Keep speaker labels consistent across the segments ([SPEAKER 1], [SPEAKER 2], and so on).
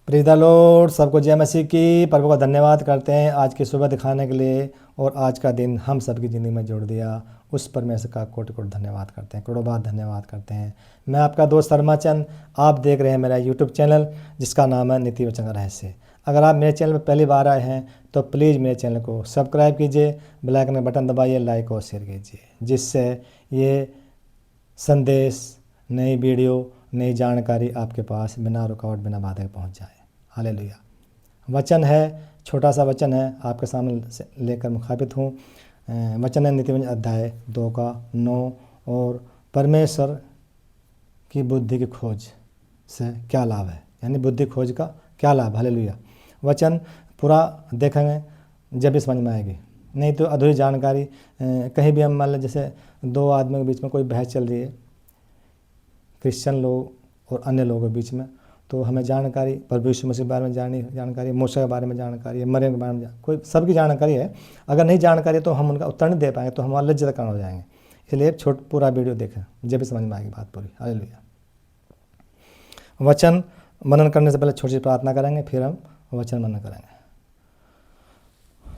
[SPEAKER 1] Praise the Lord. सबको जय मसीह की। प्रभु का धन्यवाद करते हैं आज की सुबह दिखाने के लिए और आज का दिन हम सबकी ज़िंदगी में जोड़ दिया। उस परमेश्वर का कोटि कोटि धन्यवाद करते हैं, करोड़ों बार धन्यवाद करते हैं। मैं आपका दोस्त शर्माचंद, आप देख रहे हैं मेरा यूट्यूब चैनल जिसका नाम है नीति वचन का रहस्य। अगर आप मेरे चैनल पर पहली बार आए हैं तो प्लीज़ मेरे चैनल को सब्सक्राइब कीजिए, बेल आइकन का बटन दबाइए, लाइक और शेयर कीजिए, जिससे ये संदेश, नई वीडियो, नई जानकारी आपके पास बिना रुकावट बिना बाधा के पहुंच जाए। हालेलुया। वचन है, छोटा सा वचन है, आपके सामने लेकर मुखातिब हूँ। वचन है नीति वचन अध्याय 2 का 9। और परमेश्वर की बुद्धि की खोज से क्या लाभ है, यानी बुद्धि खोज का क्या लाभ। हालेलुया। वचन पूरा देखेंगे जब भी समझ में आएगी, नहीं तो अधूरी जानकारी। कहीं भी हम मान लें जैसे दो आदमियों के बीच में कोई बहस चल रही है, क्रिश्चियन लोग और अन्य लोगों के बीच में, तो हमें जानकारी प्रभु यीशु मसीह के बारे में जानकारी, मूसा के बारे में जानकारी है, मरियम के बारे में कोई सबकी जानकारी है। अगर नहीं जानकारी तो हम उनका उत्तर नहीं दे पाएंगे, तो हम लज्जित कारण हो जाएंगे। इसलिए एक पूरा वीडियो देखें जब भी समझ में आएगी बात पूरी। हालेलुया। वचन मनन करने से पहले छोटी सी प्रार्थना करेंगे, फिर हम वचन मनन करेंगे।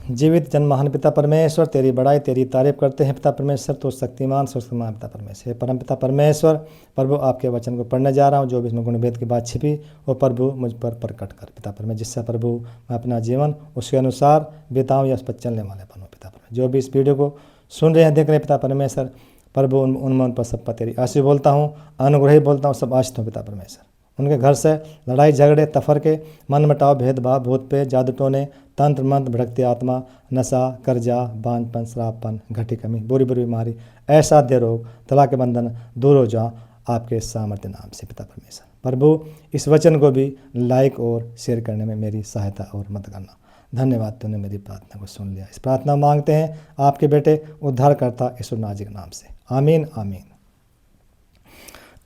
[SPEAKER 1] जीवित जन महान पिता परमेश्वर, तेरी बड़ाई तेरी तारीफ करते हैं पिता परमेश्वर। तो शक्तिमान सर्वशक्तिमान पिता परमेश्वर, परम पिता परमेश्वर, प्रभु आपके वचन को पढ़ने जा रहा हूँ, जो भी इसमें गुणवेद की बात छिपी वो प्रभु मुझ पर प्रकट कर पिता परमेश्वर, जिससे प्रभु मैं अपना जीवन उसके अनुसार बिताऊँ या उस पर चलने वाले बनूँ पिता परमेश्वर। जो भी इस वीडियो को सुन रहे हैं, देख रहे हैं पिता परमेश्वर, प्रभु उन पर सब पर तेरी आशीष बोलता हूँ, अनुग्रही बोलता हूँ, सब आशीष हूँ पिता परमेश्वर। उनके घर से लड़ाई झगड़े, तफरके, मन मटाव, भेदभाव, भूत पे, जादू टोने, तंत्र मंत्र, भड़कती आत्मा, नशा, कर्जा, बांझपन, श्रापपन, घटी कमी, बुरी बुरी बीमारी, असाध्य रोग, तला के बंधन दूर हो जा आपके सामर्थ्य नाम से पिता परमेश्वर। प्रभु इस वचन को भी लाइक और शेयर करने में मेरी सहायता और मदद करना। धन्यवाद, तूने मेरी प्रार्थना को सुन लिया। इस प्रार्थना मांगते हैं आपके बेटे उद्धारकर्ता यीशु नाज़री के नाम से, आमीन आमीन।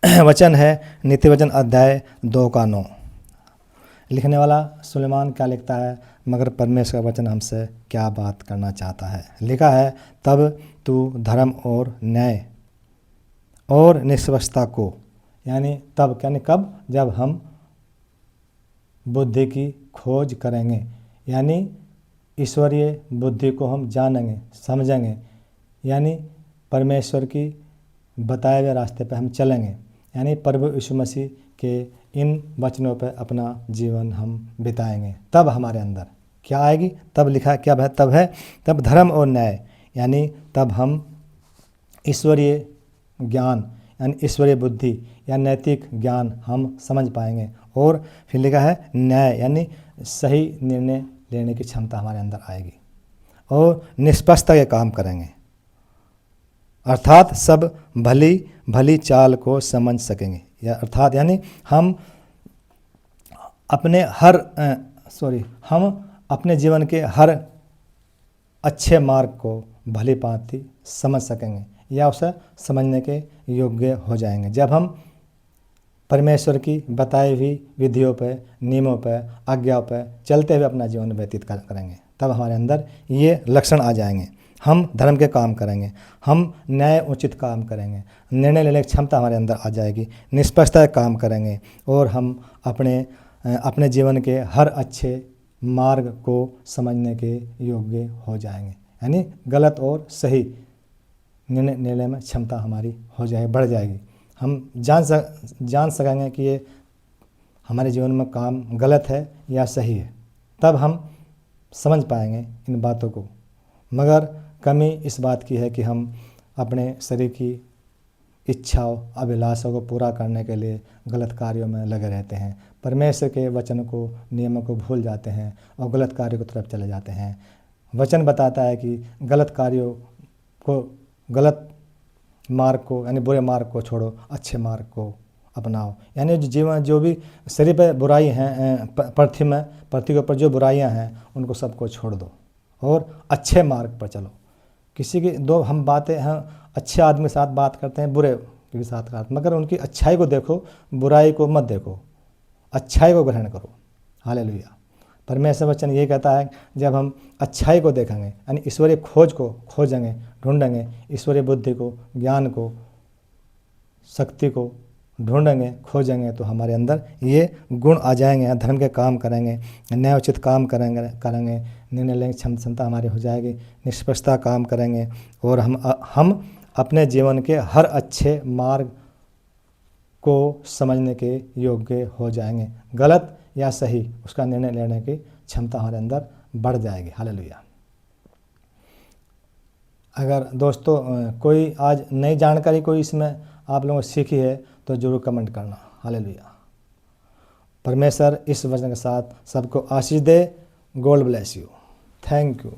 [SPEAKER 1] वचन है नीति वचन अध्याय 2 का 9। लिखने वाला सुलेमान क्या लिखता है, मगर परमेश्वर का वचन हमसे क्या बात करना चाहता है। लिखा है, तब तू धर्म और न्याय और निष्पक्षता को, यानी तब यानी कब, जब हम बुद्धि की खोज करेंगे, यानी ईश्वरीय बुद्धि को हम जानेंगे, समझेंगे, यानी परमेश्वर की बताए हुए रास्ते पर हम चलेंगे, यानी प्रभु यीशु मसीह के इन वचनों पर अपना जीवन हम बिताएंगे। तब हमारे अंदर क्या आएगी, तब लिखा क्या है, तब धर्म और न्याय, यानी तब हम ईश्वरीय ज्ञान यानी ईश्वरीय बुद्धि या नैतिक ज्ञान हम समझ पाएंगे। और फिर लिखा है न्याय, यानी सही निर्णय लेने की क्षमता हमारे अंदर आएगी और निष्पक्षता के काम करेंगे, अर्थात सब भली भली चाल को समझ सकेंगे। या अर्थात यानी हम अपने जीवन के हर अच्छे मार्ग को भली भांति समझ सकेंगे या उसे समझने के योग्य हो जाएंगे, जब हम परमेश्वर की बताई हुई विधियों पर, नियमों पर, आज्ञाओं पर चलते हुए अपना जीवन व्यतीत करेंगे। तब हमारे अंदर ये लक्षण आ जाएंगे। हम धर्म के काम करेंगे, हम न्याय उचित काम करेंगे, निर्णय लेने की क्षमता हमारे अंदर आ जाएगी, निष्पक्षता काम करेंगे और हम अपने जीवन के हर अच्छे मार्ग को समझने के योग्य हो जाएंगे, यानी गलत और सही निर्णय लेने में क्षमता हमारी हो जाएगी, बढ़ जाएगी। हम जान सकेंगे कि ये हमारे जीवन में काम गलत है या सही है, तब हम समझ पाएंगे इन बातों को। मगर कमी इस बात की है कि हम अपने शरीर की इच्छाओं, अभिलाषों को पूरा करने के लिए गलत कार्यों में लगे रहते हैं, परमेश्वर के वचन को, नियमों को भूल जाते हैं और गलत कार्यों की तरफ चले जाते हैं। वचन बताता है कि गलत कार्यों को, गलत मार्ग को यानी बुरे मार्ग को छोड़ो, अच्छे मार्ग को अपनाओ, यानी जो भी शरीर पर बुराई हैं, पृथ्वी के ऊपर जो बुराइयां हैं उनको सबको छोड़ दो और अच्छे मार्ग पर चलो। किसी की हम बातें हैं, अच्छे आदमी के साथ बात करते हैं, बुरे के साथ करते, मगर उनकी अच्छाई को देखो, बुराई को मत देखो, अच्छाई को ग्रहण करो। हालेलुया। परमेश्वर वचन ये कहता है, जब हम अच्छाई को देखेंगे यानी ईश्वरीय खोज को खोजेंगे, ढूंढेंगे, ईश्वरीय बुद्धि को, ज्ञान को, शक्ति को, ढूंढेंगे, खोजेंगे तो हमारे अंदर ये गुण आ जाएंगे। धर्म के काम करेंगे, न्यायोचित काम करेंगे, निर्णय लेने की क्षमता हमारी हो जाएगी, निष्पक्षता काम करेंगे और हम अपने जीवन के हर अच्छे मार्ग को समझने के योग्य हो जाएंगे। गलत या सही उसका निर्णय लेने की क्षमता हमारे अंदर बढ़ जाएगी। हालेलुया। अगर दोस्तों कोई आज नई जानकारी कोई इसमें आप लोगों ने सीखी है तो ज़रूर कमेंट करना। हालेलुया। परमेश्वर इस वचन के साथ सबको आशीष दे। God bless you. Thank you.